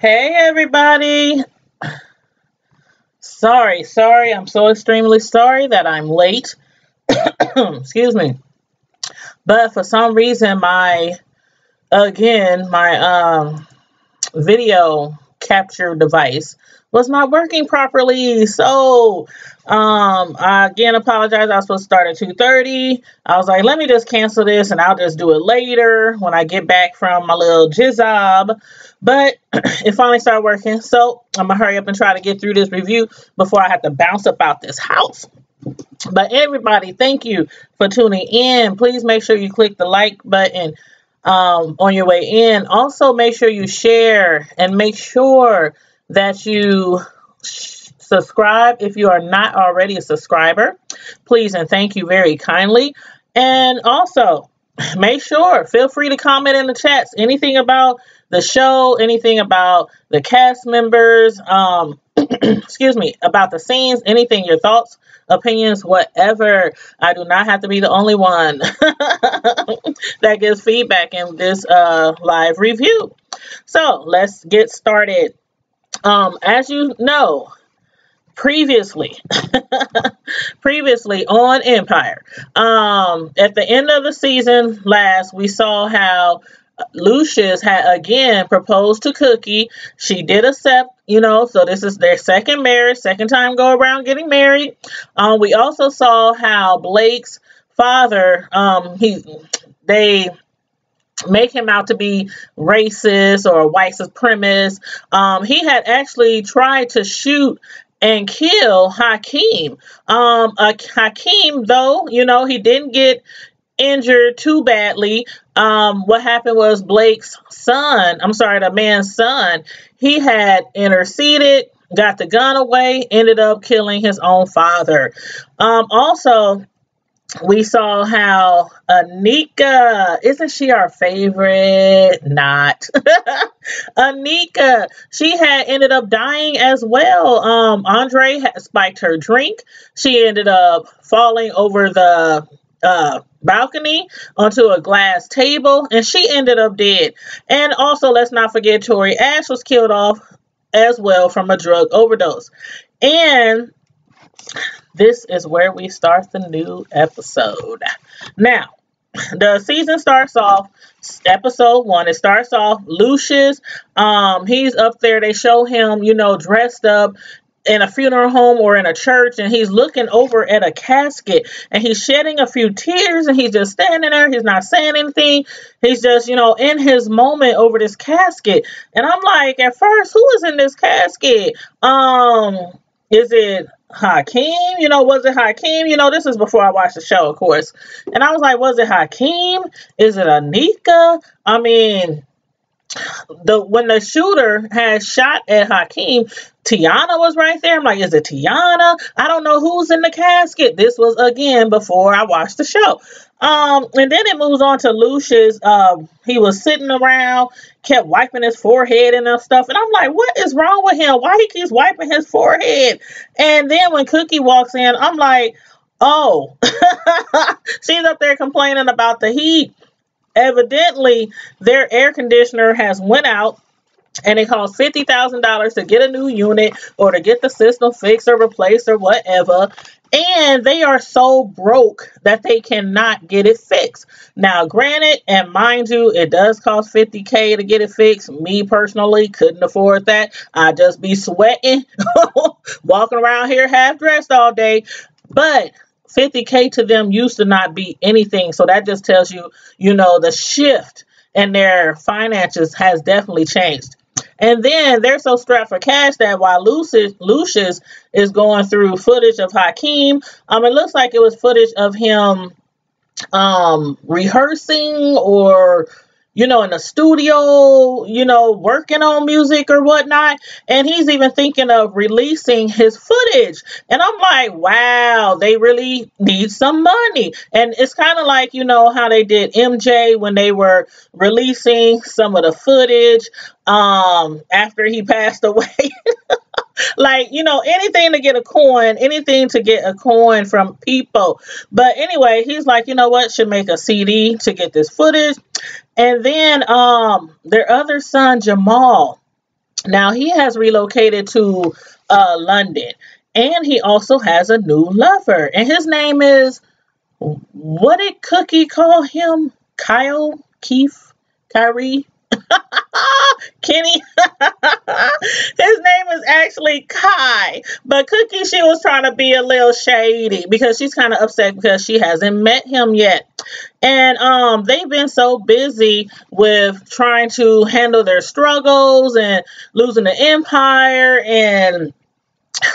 Hey everybody. Sorry. I'm so extremely sorry that I'm late. Excuse me. But for some reason my video capture device was not working properly. So I again apologize. I was supposed to start at 2:30. I was like, let me just cancel this and I'll just do it later when I get back from my little job. But it finally started working. So I'm gonna hurry up and try to get through this review before I have to bounce up out this house. But everybody, thank you for tuning in. Please make sure you click the like button on your way in. Also, make sure you share and make sure that you subscribe if you are not already a subscriber. Please and thank you very kindly. And also, feel free to comment in the chats. Anything about the show, anything about the cast members, excuse me, about the scenes, anything, your thoughts, opinions, whatever. I do not have to be the only one that gives feedback in this live review. So let's get started. As you know, previously on Empire, at the end of the season last, we saw how Lucius had again proposed to Cookie. She did accept, so this is their second marriage, second time go around getting married. We also saw how Blake's father, they make him out to be racist or white supremacist. He had actually tried to shoot and kill Hakeem. Hakeem, though, he didn't get injured too badly. What happened was Blake's son, the man's son, he had interceded, got the gun away, ended up killing his own father. Also, we saw how Anika, isn't she our favorite? Not. Anika, she had ended up dying as well. Andre had spiked her drink. She ended up falling over the balcony onto a glass table, and she ended up dead. And also, let's not forget Tori Ash was killed off as well from a drug overdose. And this is where we start the new episode. Now, the season starts off, episode 1, it starts off, Lucius, he's up there, they show him, dressed up in a funeral home or in a church, and he's looking over at a casket, and he's shedding a few tears, and he's just standing there, he's not saying anything, he's just, in his moment over this casket. And I'm like, at first, who is in this casket? Is it Hakeem? Was it Hakeem? This is before I watched the show, of course. And I was like, was it Hakeem? Is it Anika? I mean, when the shooter had shot at Hakeem, Tiana was right there. I'm like, is it Tiana? I don't know who's in the casket. This was, again, before I watched the show. And then it moves on to Lucius. He was sitting around, kept wiping his forehead and stuff. And I'm like, what is wrong with him? Why he keeps wiping his forehead? And then when Cookie walks in, I'm like, oh, she's up there complaining about the heat. Evidently, their air conditioner has went out, and it costs $50,000 to get a new unit or to get the system fixed or replaced or whatever. And they are so broke that they cannot get it fixed. Now, granted, and mind you, it does cost $50K to get it fixed. Me personally couldn't afford that. I'd just be sweating, walking around here half dressed all day. But $50K to them used to not be anything. So that just tells you, the shift in their finances has definitely changed. And then they're so strapped for cash that while Lucius is going through footage of Hakeem, it looks like it was footage of him rehearsing or, in the studio, working on music or whatnot. And he's even thinking of releasing his footage. And I'm like, wow, they really need some money. And it's kind of like, how they did MJ when they were releasing some of the footage after he passed away. Like, anything to get a coin from people. But anyway, he's like, what, should make a CD to get this footage. And then their other son, Jamal, Now he has relocated to London, and he also has a new lover, and his name is, what did Cookie call him? Kyle, Keith, Kyrie, Kenny. His name is actually Kai, but Cookie, she was trying to be a little shady because she's kind of upset because she hasn't met him yet. And they've been so busy with trying to handle their struggles and losing the empire and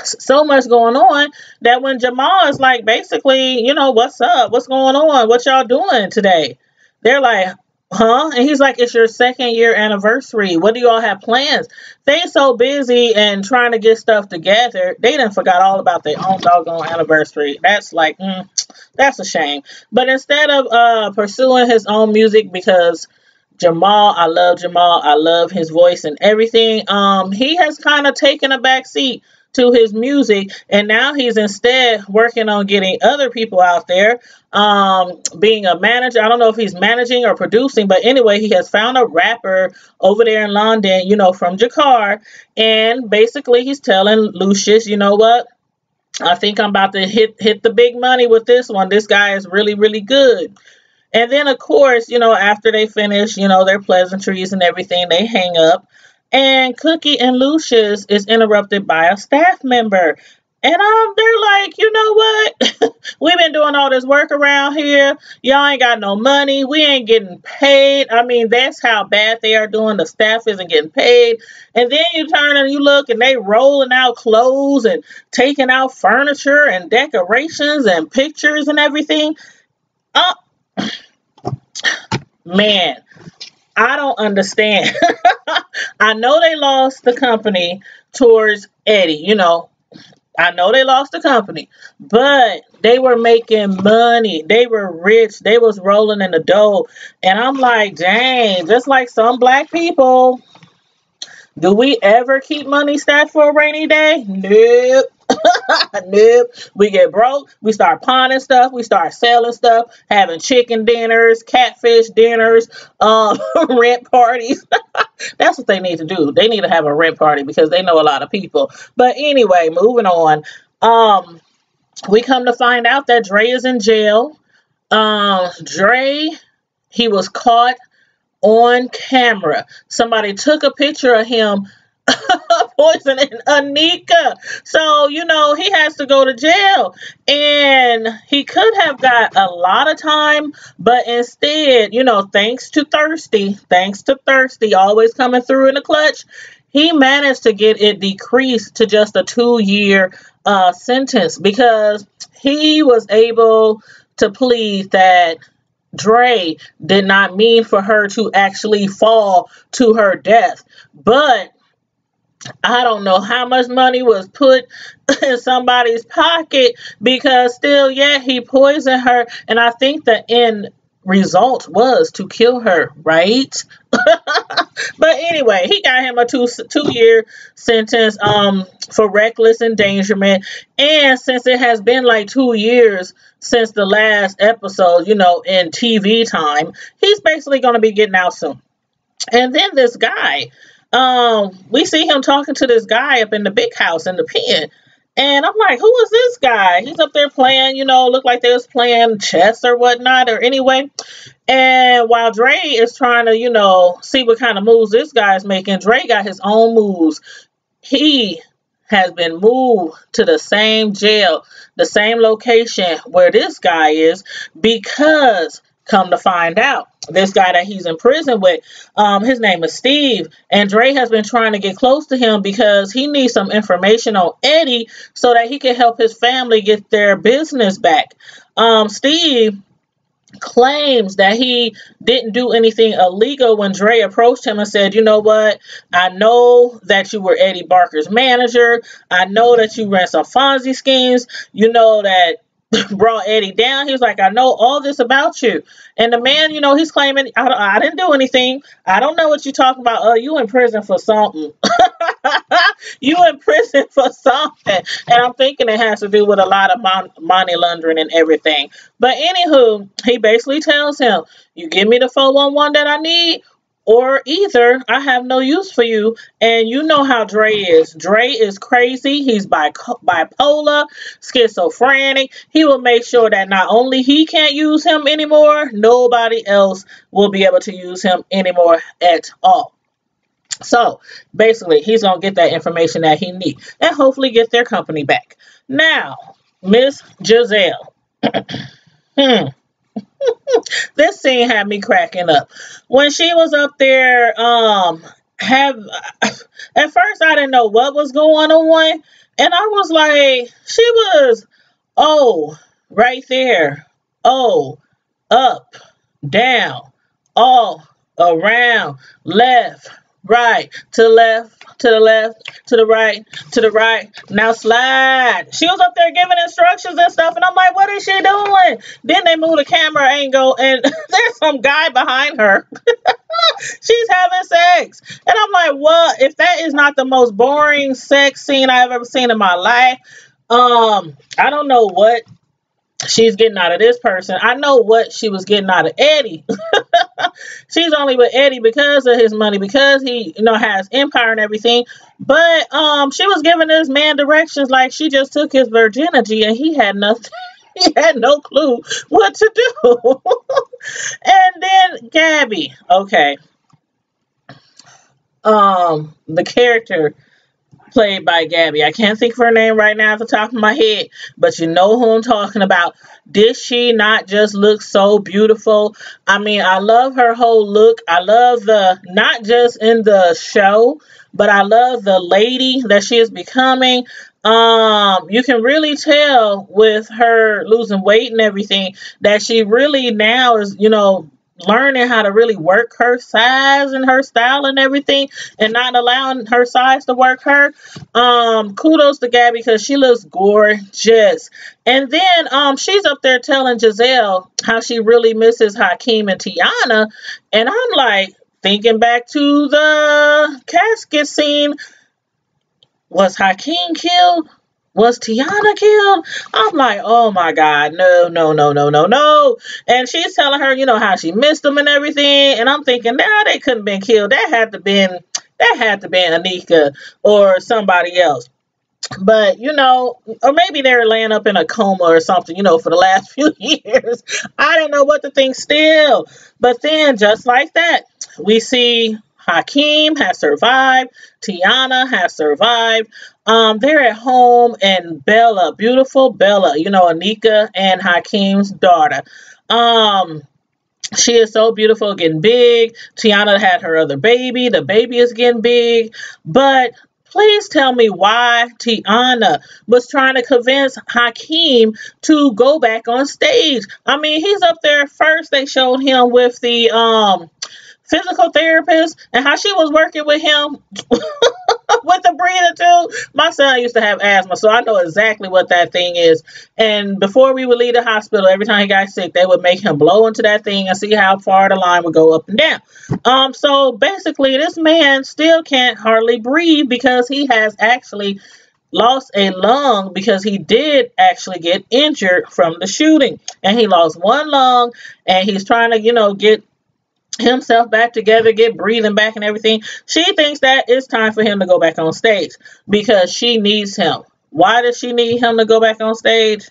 so much going on, that when Jamal is like, basically, what's up? What's going on? What y'all doing today? They're like, huh? And he's like, it's your 2nd-year anniversary. What do y'all have plans? They so busy and trying to get stuff together, they done forgot all about their own doggone anniversary. That's like, that's a shame. But instead of pursuing his own music, because Jamal, I love Jamal, I love his voice and everything, he has kind of taken a back seat to his music, and now he's instead working on getting other people out there, being a manager. I don't know if he's managing or producing, but anyway, he has found a rapper over there in London, from Jakar, and basically he's telling Lucius, you know what, I think I'm about to hit the big money with this one. This guy is really, really good. And then, of course, after they finish, their pleasantries and everything, they hang up. And Cookie and Lucius is interrupted by a staff member. And they're like, you know what? We've been doing all this work around here. Y'all ain't got no money. We ain't getting paid. I mean, that's how bad they are doing. The staff isn't getting paid. And then you turn and you look and they rolling out clothes and taking out furniture and decorations and pictures and everything. Uh, Man, I don't understand. I know they lost the company towards Eddie, I know they lost the company, but they were making money. They were rich. They was rolling in the dough. And I'm like, dang, just like some black people, do we ever keep money stashed for a rainy day? Nope. Nope. We get broke. We start pawning stuff. We start selling stuff, having chicken dinners, catfish dinners, rent parties. That's what they need to do. They need to have a rent party because they know a lot of people. But anyway, moving on. We come to find out that Dre is in jail. Dre, he was caught on camera. Somebody took a picture of him poisoning Anika. So, he has to go to jail. And he could have got a lot of time, but instead, thanks to Thirsty, always coming through in the clutch, he managed to get it decreased to just a 2-year sentence because he was able to plead that Dre did not mean for her to actually fall to her death. But I don't know how much money was put in somebody's pocket because still, yeah, he poisoned her. And I think the end result was to kill her, right? But anyway, he got him a two-year sentence for reckless endangerment. And since it has been like 2 years since the last episode, in TV time, he's basically going to be getting out soon. And then this guy, we see him talking to this guy up in the big house in the pen. And I'm like, who is this guy? He's up there playing, look like they was playing chess or whatnot, or anyway. And while Dre is trying to, see what kind of moves this guy is making, Dre got his own moves. He has been moved to the same jail, the same location where this guy is, because come to find out, this guy that he's in prison with, his name is Steve, and Dre has been trying to get close to him because he needs some information on Eddie so that he can help his family get their business back. Steve claims that he didn't do anything illegal when Dre approached him and said, you know what, I know that you were Eddie Barker's manager. I know that you ran some Fonzie schemes. You know that brought Eddie down. He was like, I know all this about you. And the man, he's claiming, I didn't do anything. I don't know what you're talking about. Oh, you in prison for something. You in prison for something. And I'm thinking it has to do with a lot of money laundering and everything. But anywho, he basically tells him, you give me the 411 that I need, or either I have no use for you. And you know how Dre is. Dre is crazy. He's bipolar, schizophrenic. He will make sure that not only he can't use him anymore, nobody else will be able to use him anymore at all. So basically, he's going to get that information that he needs and hopefully get their company back. Now, Miss Giselle. Hmm. This scene had me cracking up. When she was up there, have at first I didn't know what was going on. And I was like, she was, oh, right there. Oh, up, down, all around, left, right, to the left, to the left, to the right, to the right. Now slide. She was up there giving instructions and stuff, and I'm like, what is she doing? Then they move the camera angle, and there's some guy behind her. She's having sex. And I'm like, what? If that is not the most boring sex scene I've ever seen in my life, I don't know what she's getting out of this person. I know what she was getting out of Eddie. She's only with Eddie because of his money, because he, has empire and everything. But she was giving this man directions like she just took his virginity and he had nothing. He had no clue what to do. And then Gabby, okay. The character played by Gabby. I can't think of her name right now at the top of my head, but you know who I'm talking about. Did she not just look so beautiful? I mean, I love her whole look. I love not just in the show, but I love the lady that she is becoming. You can really tell with her losing weight and everything that she really now is, learning how to really work her size and her style and everything, and not allowing her size to work her. Kudos to Gabby because she looks gorgeous. And then she's up there telling Giselle how she really misses Hakeem and Tiana. And I'm like, thinking back to the casket scene, was Hakeem killed? Was Tiana killed? I'm like, oh my God, no, no, no, no, no, no. And she's telling her, how she missed them and everything. And I'm thinking, nah, they couldn't have been killed. That had to been Anika or somebody else. But, or maybe they're laying up in a coma or something, for the last few years. I didn't know what to think still. But then, just like that, we see Hakeem has survived. Tiana has survived. They're at home, and Bella, beautiful Bella, Anika and Hakeem's daughter. She is so beautiful, getting big. Tiana had her other baby. The baby is getting big. But please tell me why Tiana was trying to convince Hakeem to go back on stage. I mean, he's up there. First, they showed him with the physical therapist and how she was working with him with the breather too. My son used to have asthma, so I know exactly what that thing is. And before we would leave the hospital, every time he got sick, they would make him blow into that thing and see how far the line would go up and down. So basically, this man still can't hardly breathe because he has actually lost a lung because he did actually get injured from the shooting. And he lost one lung, and he's trying to, get himself back together, get breathing back and everything. She thinks that it's time for him to go back on stage because she needs him. Why does she need him to go back on stage?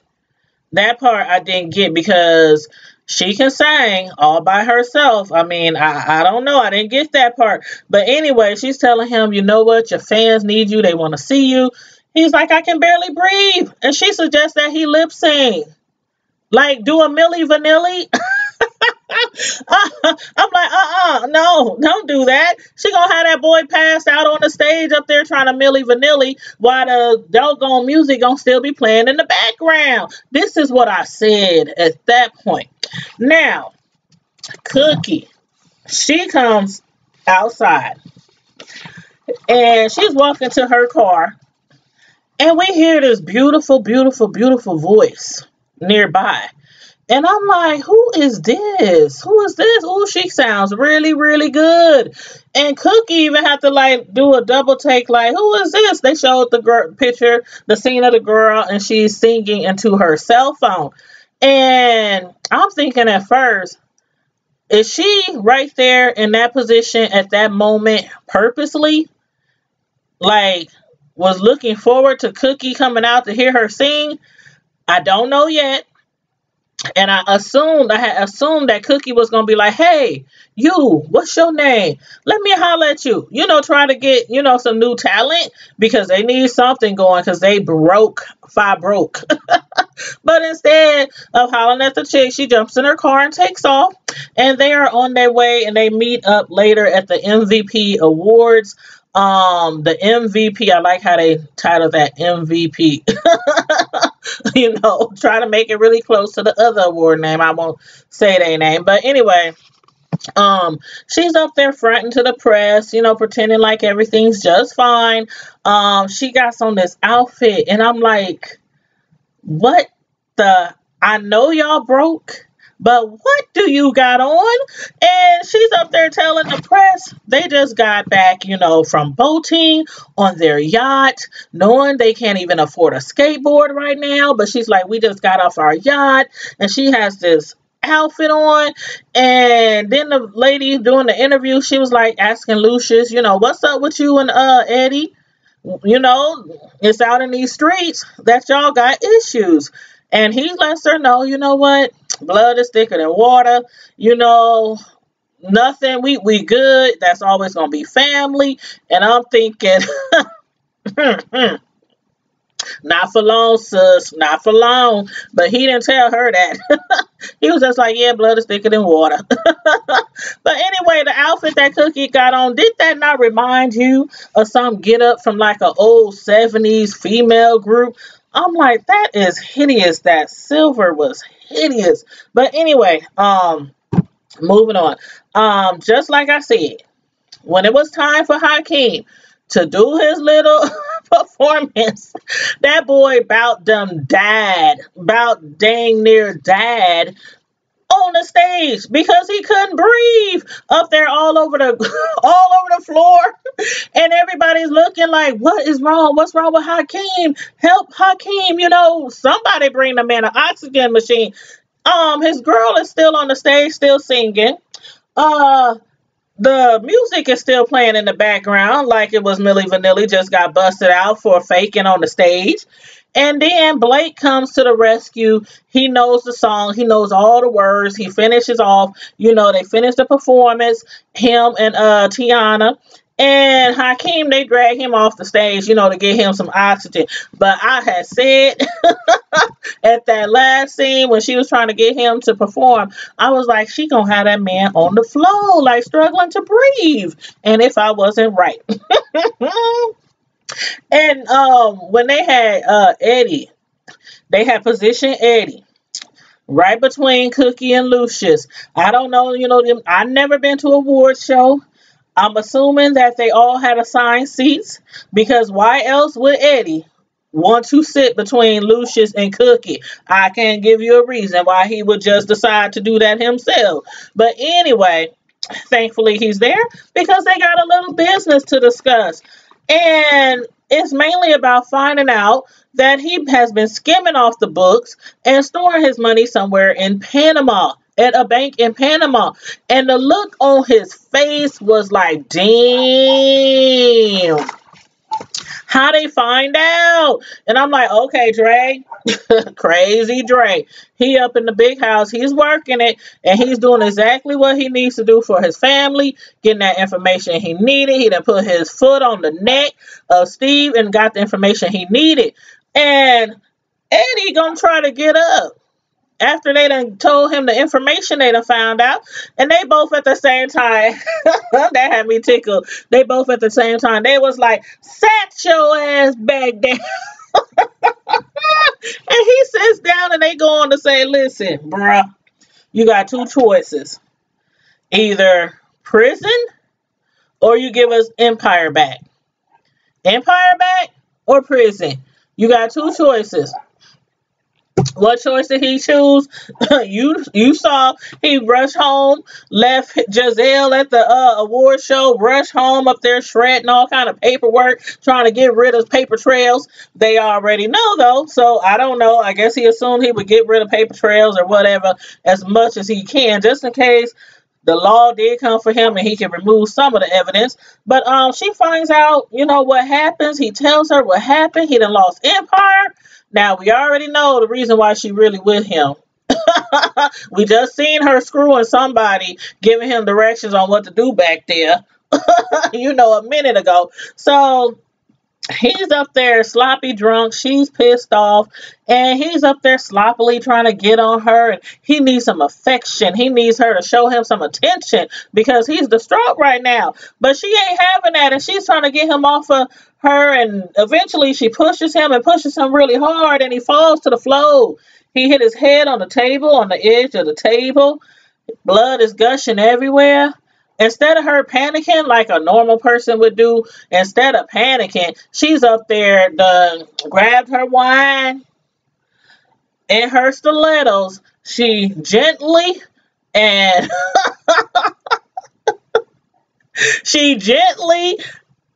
That part I didn't get because she can sing all by herself. I mean, I don't know. I didn't get that part. But anyway, she's telling him, you know what? Your fans need you. They want to see you. He's like, I can barely breathe. And she suggests that he lip sing. Like, do a Milli Vanilli. I'm like, no, don't do that. She gonna have that boy passed out on the stage up there trying to Milli Vanilli while the doggone music gonna still be playing in the background. This is what I said at that point. Now, Cookie, she comes outside and she's walking to her car, and we hear this beautiful, beautiful, beautiful voice nearby. And I'm like, who is this? Who is this? Oh, she sounds really, really good. And Cookie even had to do a double take, who is this? They showed the picture, the scene of the girl, and she's singing into her cell phone. And I'm thinking at first, Is she right there in that position at that moment purposely? Like, was looking forward to Cookie coming out to hear her sing? I don't know yet. And I had assumed that Cookie was gonna be like, "Hey, you, what's your name? Let me holler at you." Try to get some new talent because they need something going because they broke. But instead of hollering at the chick, she jumps in her car and takes off. And they are on their way and they meet up later at the MVP awards. The MVP, I like how they titled that MVP. Try to make it really close to the other award name. I won't say their name. But anyway, she's up there fronting to the press, pretending like everything's just fine. She got on this outfit and I'm like, what the? I know y'all broke, but what do you got on? And she's up there telling the press they just got back, from boating on their yacht, knowing they can't even afford a skateboard right now. But she's like, we just got off our yacht, and she has this outfit on. And then the lady doing the interview, she was like asking Lucius, what's up with you and Eddie? It's out in these streets that y'all got issues. And he lets her know, what? Blood is thicker than water. Nothing. We good. That's always going to be family. And I'm thinking, not for long, sis. Not for long. But he didn't tell her that. He was just like, yeah, blood is thicker than water. But anyway, the outfit that Cookie got on, did that not remind you of some get up from like an old 70s female group? I'm like, that is hideous. That silver was hideous. But anyway, moving on. Just like I said, when it was time for Hakeem to do his little performance, that boy about dang near died on the stage because he couldn't breathe up there all over the floor. And everybody's looking like, what is wrong? What's wrong with Hakeem? Help Hakeem, somebody bring the man an oxygen machine. His girl is still on the stage, still singing. The music is still playing in the background like it was Milli Vanilli just got busted out for faking on the stage. And then Blake comes to the rescue. He knows the song. He knows all the words. He finishes off. They finish the performance, him and Tiana. And Hakeem, they drag him off the stage, to get him some oxygen. But I had said at that last scene when she was trying to get him to perform, I was like, she gonna have that man on the floor, like struggling to breathe. And if I wasn't right. And when they had Eddie, they had positioned Eddie right between Cookie and Lucius. I don't know, them. I've never been to a award show. I'm assuming that they all had assigned seats because why else would Eddie want to sit between Lucius and Cookie? I can't give you a reason why he would just decide to do that himself. But anyway, thankfully he's there because they got a little business to discuss. And it's mainly about finding out that he has been skimming off the books and storing his money somewhere in Panama, at a bank in Panama. And the look on his face was like, damn. How they find out? And I'm like, okay, Dre, crazy Dre. He up in the big house. He's working it. And he's doing exactly what he needs to do for his family. Getting that information he needed. He done put his foot on the neck of Steve and got the information he needed. And Eddie gonna try to get up after they done told him the information they done found out. And they both at the same time, that had me tickled. They both at the same time, they was like, sat your ass back down. And he sits down and they go on to say, listen, bruh, you got two choices. Either prison or you give us Empire back. Empire back or prison. You got two choices. What choice did he choose? You saw he rushed home, left Giselle at the award show, rushed home up there shredding all kind of paperwork, trying to get rid of paper trails. They already know though, so I don't know. I guess he assumed he would get rid of paper trails or whatever as much as he can, just in case the law did come for him and he can remove some of the evidence. But she finds out, what happens. He tells her what happened. He done lost Empire. Now we already know the reason why she really with him. We just seen her screwing somebody, giving him directions on what to do back there, a minute ago. So he's up there sloppy drunk. She's pissed off. And he's up there sloppily trying to get on her. And he needs some affection. He needs her to show him some attention because he's distraught right now. But she ain't having that. And she's trying to get him off of her. And eventually she pushes him and pushes him really hard. And he falls to the floor. He hit his head on the table, on the edge of the table. Blood is gushing everywhere. Instead of her panicking like a normal person would do, instead of panicking, she's up there, grabbed her wine and her stilettos. She gently and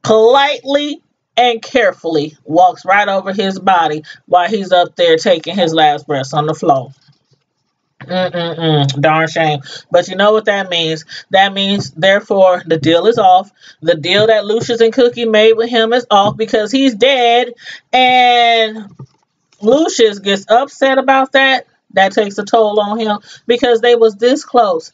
politely, and carefully walks right over his body while he's up there taking his last breaths on the floor. Darn shame. But you know what that means? That means, therefore, the deal is off. The deal that Lucius and Cookie made with him is off because he's dead. And Lucius gets upset about that. That takes a toll on him because they was this close.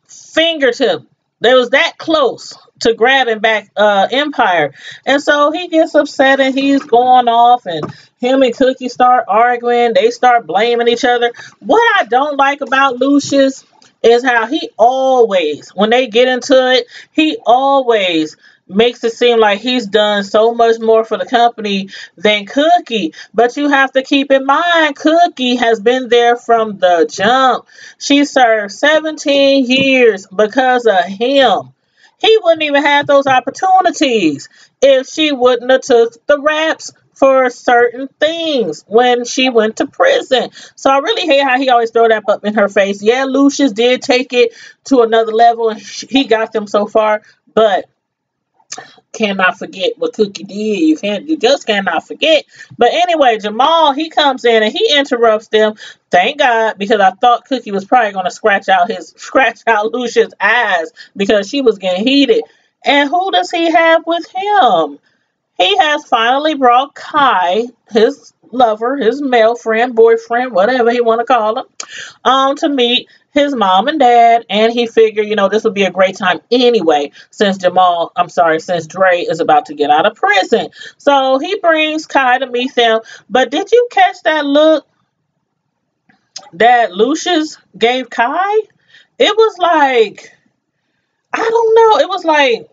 Fingertip. They was that close to grabbing back Empire. And so he gets upset and he's going off, and him and Cookie start arguing. They start blaming each other. What I don't like about Lucius is how he always, when they get into it, he always makes it seem like he's done so much more for the company than Cookie. But you have to keep in mind, Cookie has been there from the jump. She served 17 years because of him. He wouldn't even have those opportunities if she wouldn't have took the raps for certain things when she went to prison. So I really hate how he always throw that up in her face. Yeah, Lucius did take it to another level and he got them so far, but cannot forget what Cookie did. You just cannot forget. But anyway, Jamal, he comes in and he interrupts them. Thank God, because I thought Cookie was probably going to scratch out Lucius' eyes because she was getting heated. And who does he have with him? He has finally brought Kai, his lover, his male friend, boyfriend, whatever he want to call him, to meet his mom and dad. And he figured, this would be a great time anyway, since Dre is about to get out of prison. So he brings Kai to meet them. But did you catch that look that Lucius gave Kai? It was like, I don't know. It was like,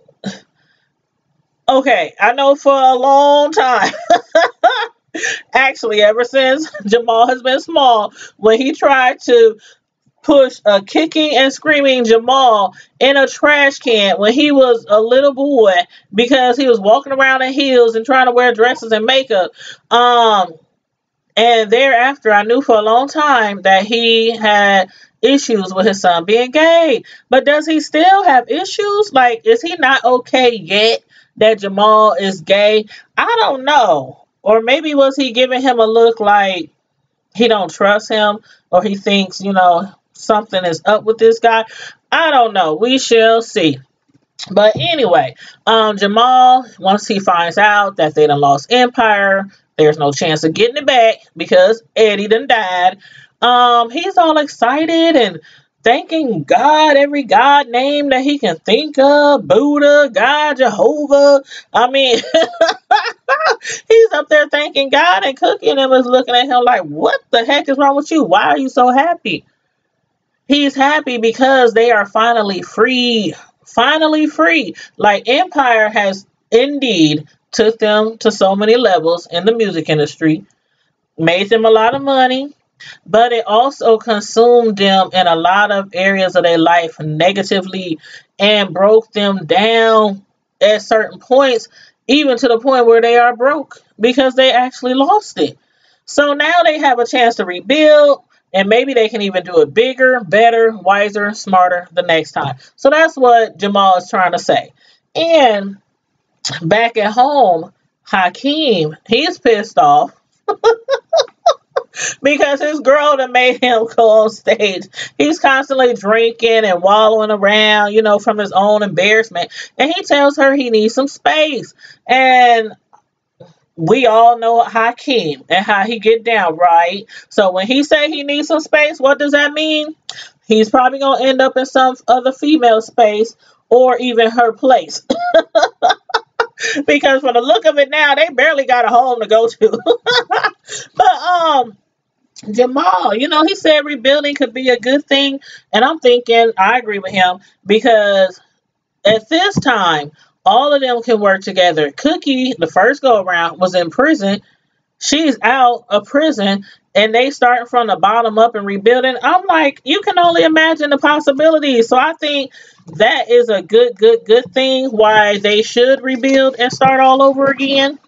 okay, I know for a long time, actually ever since Jamal has been small, when he tried to push a kicking and screaming Jamal in a trash can when he was a little boy because he was walking around in heels and trying to wear dresses and makeup. And thereafter, I knew for a long time that he had issues with his son being gay. But does he still have issues? Like, is he not okay yet that Jamal is gay? I don't know. Or maybe was he giving him a look like he don't trust him, or he thinks, something is up with this guy? I don't know. We shall see. But anyway, Jamal, once he finds out that they done lost Empire, there's no chance of getting it back because Eddie done died. He's all excited and thanking God, every God name that he can think of, Buddha, God, Jehovah. I mean, he's up there thanking God, and Cookie and him is looking at him like, what the heck is wrong with you? Why are you so happy? He's happy because they are finally free. Finally free. Like, Empire has indeed took them to so many levels in the music industry, made them a lot of money, but it also consumed them in a lot of areas of their life negatively and broke them down at certain points, even to the point where they are broke because they actually lost it. So now they have a chance to rebuild, and maybe they can even do it bigger, better, wiser, smarter the next time. So that's what Jamal is trying to say. And back at home, Hakeem, he's pissed off because his girl that made him go on stage. He's constantly drinking and wallowing around, from his own embarrassment. And he tells her he needs some space. And we all know Hakeem and how he get down, right? So when he say he needs some space, what does that mean? He's probably gonna end up in some other female space or even her place. Because from the look of it now, they barely got a home to go to. But Jamal, he said rebuilding could be a good thing, and I'm thinking I agree with him because at this time, all of them can work together. Cookie, the first go around, was in prison. She's out of prison, and they starting from the bottom up and rebuilding. I'm like, you can only imagine the possibilities. So I think that is a good thing why they should rebuild and start all over again.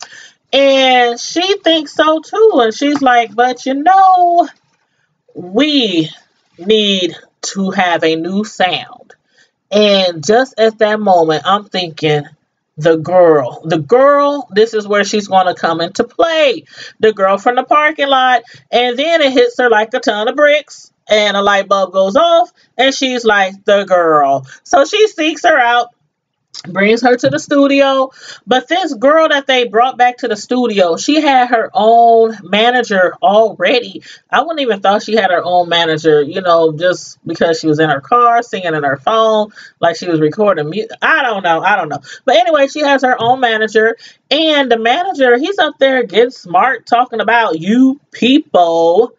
And she thinks so too. And she's like, but we need to have a new sound. And just at that moment, I'm thinking, the girl, this is where she's going to come into play. The girl from the parking lot. And then it hits her like a ton of bricks. And a light bulb goes off. And she's like, the girl. So she seeks her out, brings her to the studio. But this girl that they brought back to the studio, she had her own manager already. I wouldn't even thought she had her own manager, just because she was in her car singing in her phone like she was recording music. I don't know. But anyway, she has her own manager, and the manager, he's up there getting smart, talking about you people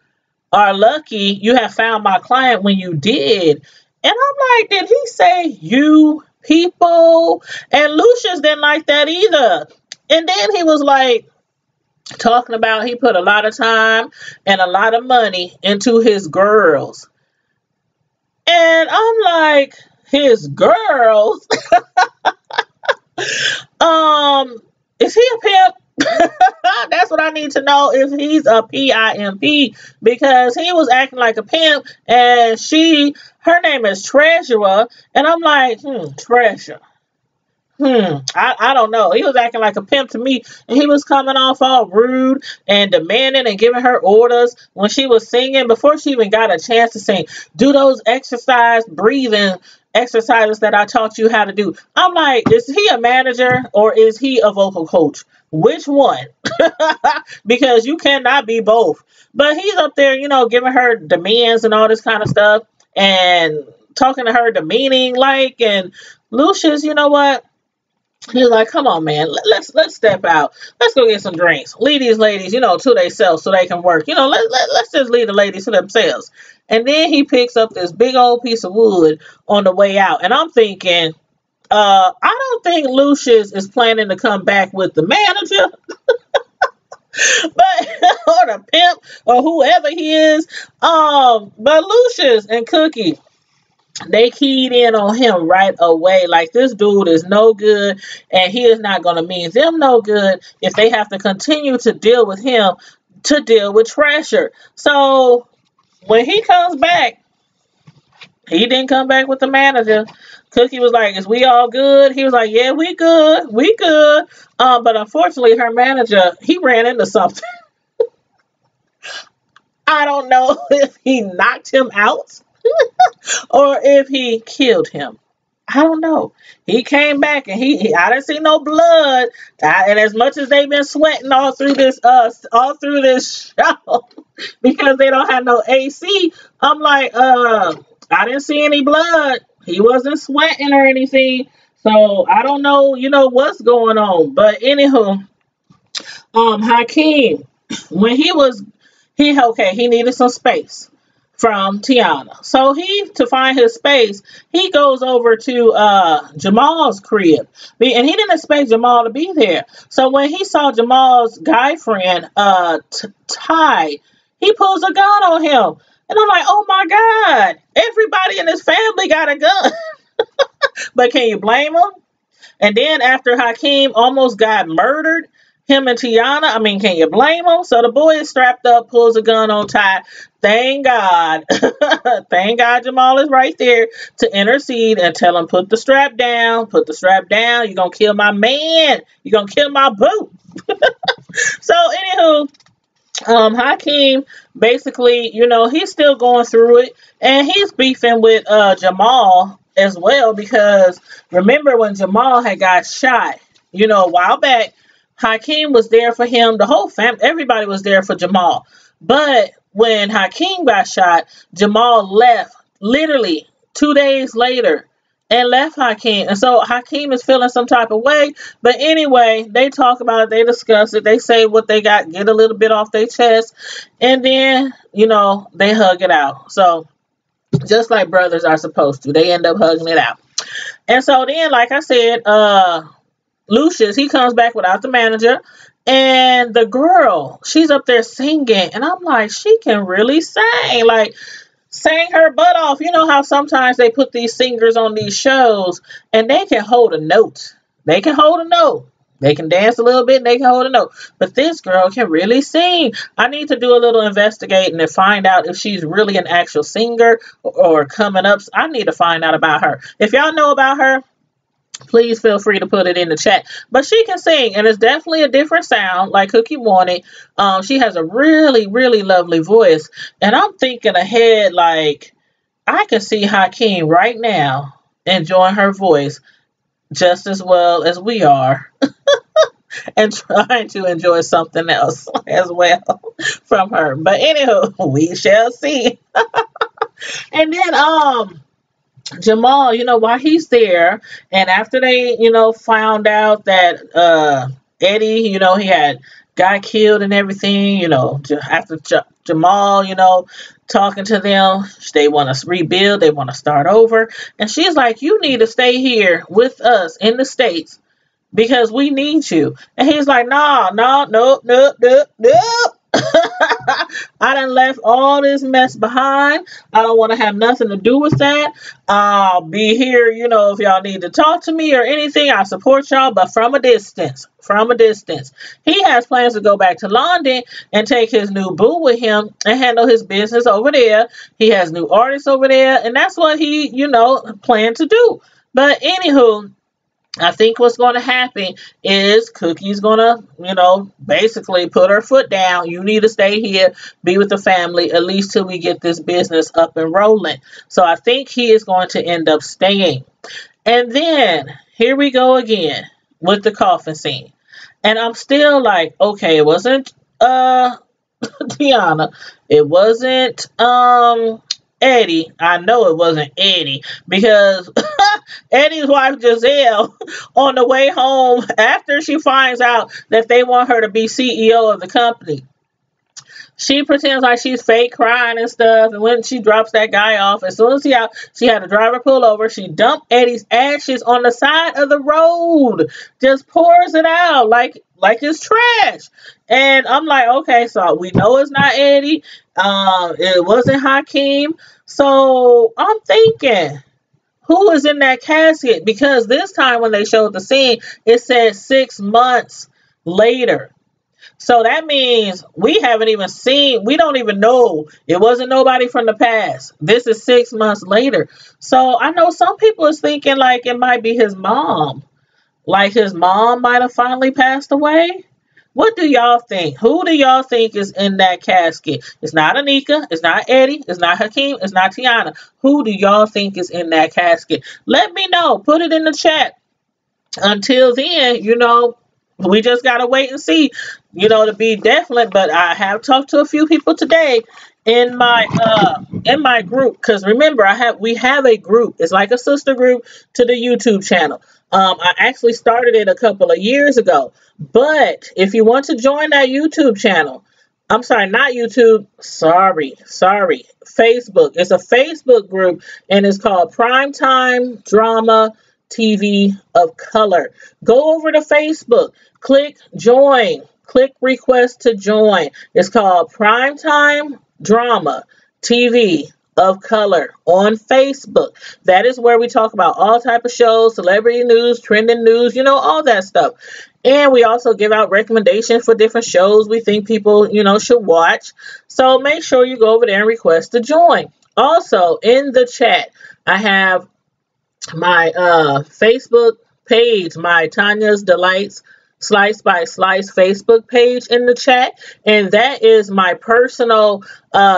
are lucky you have found my client when you did. And I'm like, did he say you people? And Lucius didn't like that either. And then he was like talking about he put a lot of time and a lot of money into his girls. And I'm like, his girls? Is he a pimp? That's what I need to know, if he's a PIMP, because he was acting like a pimp, and her name is Treasurer, and I'm like, Treasure. I don't know. He was acting like a pimp to me, and he was coming off all rude and demanding and giving her orders when she was singing, before she even got a chance to sing. Do those breathing exercises that I taught you how to do. I'm like, is he a manager or is he a vocal coach? Which one? Because you cannot be both. But he's up there, giving her demands and all this kind of stuff, and talking to her demeaning like, and Lucius, you know what? He's like, come on, man, let's step out. Let's go get some drinks. Leave these ladies, to themselves so they can work. Let's just leave the ladies to themselves. And then he picks up this big old piece of wood on the way out. And I'm thinking, I don't think Lucius is planning to come back with the manager. But or the pimp or whoever he is. But Lucius and Cookie, they keyed in on him right away. Like, this dude is no good, and he is not going to mean them no good if they have to continue to deal with him to deal with Treasure. So when he comes back, he didn't come back with the manager. Cookie was like, is we all good? He was like, yeah, we good. We good. But unfortunately, her manager, he ran into something. I don't know if he knocked him out or if he killed him. I don't know. He came back, and I didn't see no blood. And as much as they've been sweating all through this show, because they don't have no AC, I'm like, I didn't see any blood. He wasn't sweating or anything. So I don't know, what's going on. But anywho, Hakeem, when he needed some space from Tiana. So to find his space, he goes over to Jamal's crib. And he didn't expect Jamal to be there. So when he saw Jamal's guy friend, Ty, he pulls a gun on him. And I'm like, oh my God, everybody in his family got a gun. But can you blame him? And then after Hakeem almost got murdered, him and Tiana, can you blame him? So the boy is strapped up, pulls a gun on Ty. Thank God. Thank God Jamal is right there to intercede and tell him, put the strap down. Put the strap down. You're going to kill my man. You're going to kill my boo. So anywho, Hakeem basically, he's still going through it, and he's beefing with Jamal as well, because remember when Jamal had got shot, a while back, Hakeem was there for him. The whole family, everybody was there for Jamal. But when Hakeem got shot, Jamal left literally 2 days later and left Hakeem. And so Hakeem is feeling some type of way. But anyway, they talk about it, they discuss it, they say what they got, get a little bit off their chest, and then, they hug it out. So just like brothers are supposed to, they end up hugging it out. And so then, like I said, Lucius, he comes back without the manager, and the girl, she's up there singing, and I'm like, she can really sing, like, sang her butt off. You know how sometimes they put these singers on these shows, and they can hold a note. They can hold a note. They can dance a little bit, and they can hold a note. But this girl can really sing. I need to do a little investigating and find out if she's really an actual singer or coming up. I need to find out about her. If y'all know about her, please feel free to put it in the chat. But she can sing, and it's definitely a different sound, like Cookie wanted. She has a really, really lovely voice. And I'm thinking ahead, like, I can see Hakeem right now enjoying her voice just as well as we are. And trying to enjoy something else as well from her. But anywho, we shall see. And then, Jamal, while he's there, and after they, found out that Eddie, he had got killed and everything, after Jamal, talking to them, they want to rebuild, they want to start over. And she's like, you need to stay here with us in the States because we need you. And he's like, nah, no, nope, nope, nope, nope. I done left all this mess behind. I don't want to have nothing to do with that. I'll be here, if y'all need to talk to me or anything, I support y'all, but from a distance. From a distance. He has plans to go back to London and take his new boo with him and handle his business over there. He has new artists over there, and that's what he, planned to do. But anywho, I think what's going to happen is Cookie's going to, basically put her foot down. You need to stay here, be with the family, at least till we get this business up and rolling. So I think he is going to end up staying. And then here we go again with the coffin scene. And I'm still like, okay, it wasn't Tiana. It wasn't Eddie. I know it wasn't Eddie, because Eddie's wife Giselle, on the way home after she finds out that they want her to be CEO of the company, she pretends like she's fake crying and stuff. And when she drops that guy off, as soon as she had a driver pull over, she dumped Eddie's ashes on the side of the road, just pours it out like it's trash. And I'm like, okay, so we know it's not Eddie. It wasn't Hakeem. So I'm thinking, who is in that casket? Because this time when they showed the scene, it said 6 months later. So that means we haven't even seen, we don't even know. It wasn't nobody from the past. This is 6 months later. So I know some people is thinking like it might be his mom. Like his mom might have finally passed away. What do y'all think? Who do y'all think is in that casket? It's not Anika. It's not Eddie. It's not Hakeem. It's not Tiana. Who do y'all think is in that casket? Let me know. Put it in the chat. Until then, we just got to wait and see, to be definite. But I have talked to a few people today in my group, because remember, we have a group. It's like a sister group to the YouTube channel. I actually started it a couple of years ago. But if you want to join that YouTube channel, I'm sorry, not YouTube. Sorry. Facebook. It's a Facebook group, and it's called Primetime Drama TV of Color. Go over to Facebook, click join, click request to join. It's called Primetime Drama TV of Color on Facebook. That is where we talk about all type of shows, celebrity news, trending news, all that stuff. And we also give out recommendations for different shows we think people, should watch. So make sure you go over there and request to join. Also, in the chat, I have my Facebook page, my Tanya's Delights Slice by Slice Facebook page in the chat, and that is my personal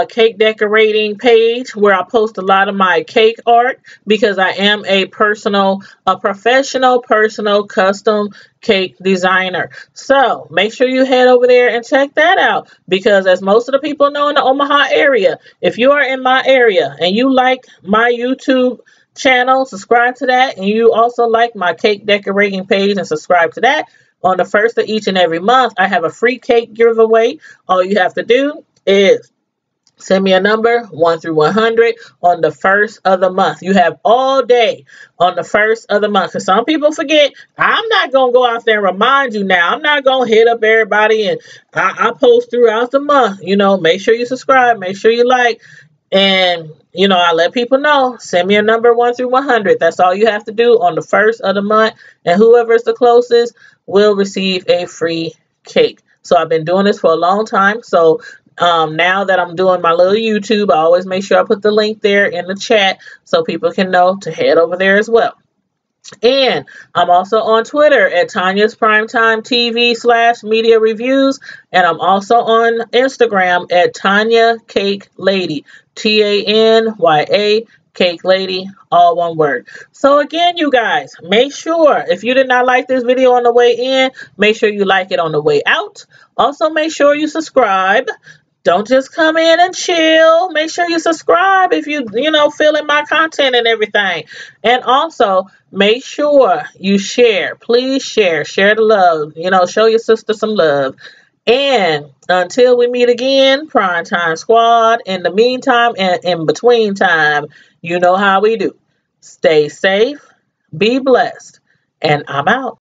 cake decorating page where I post a lot of my cake art because I am a professional personal custom cake designer. So make sure you head over there and check that out, because as most of the people know in the Omaha area, if you are in my area and you like my YouTube channel, subscribe to that, and you also like my cake decorating page and subscribe to that. On the first of each and every month, I have a free cake giveaway. All you have to do is send me a number 1 through 100 on the first of the month. You have all day on the first of the month. Because some people forget. I'm not going to go out there and remind you now. I'm not going to hit up everybody, and I post throughout the month. You know, make sure you subscribe. Make sure you like. And, you know, I let people know. Send me a number 1 through 100. That's all you have to do on the first of the month. And whoever's the closest will receive a free cake. So I've been doing this for a long time. So now that I'm doing my little YouTube, I always make sure I put the link there in the chat so people can know to head over there as well. And I'm also on Twitter at Tanya's Primetime TV / media reviews. And I'm also on Instagram at Tanya Cake Lady. TANYA Cake Lady, all one word. So again, you guys, make sure if you did not like this video on the way in, make sure you like it on the way out. Also, make sure you subscribe. Don't just come in and chill. Make sure you subscribe if you feeling my content and everything. And also, make sure you share. Please share. Share the love. Show your sister some love. And until we meet again, Primetime Squad, in the meantime and in between time, you know how we do. Stay safe, be blessed, and I'm out.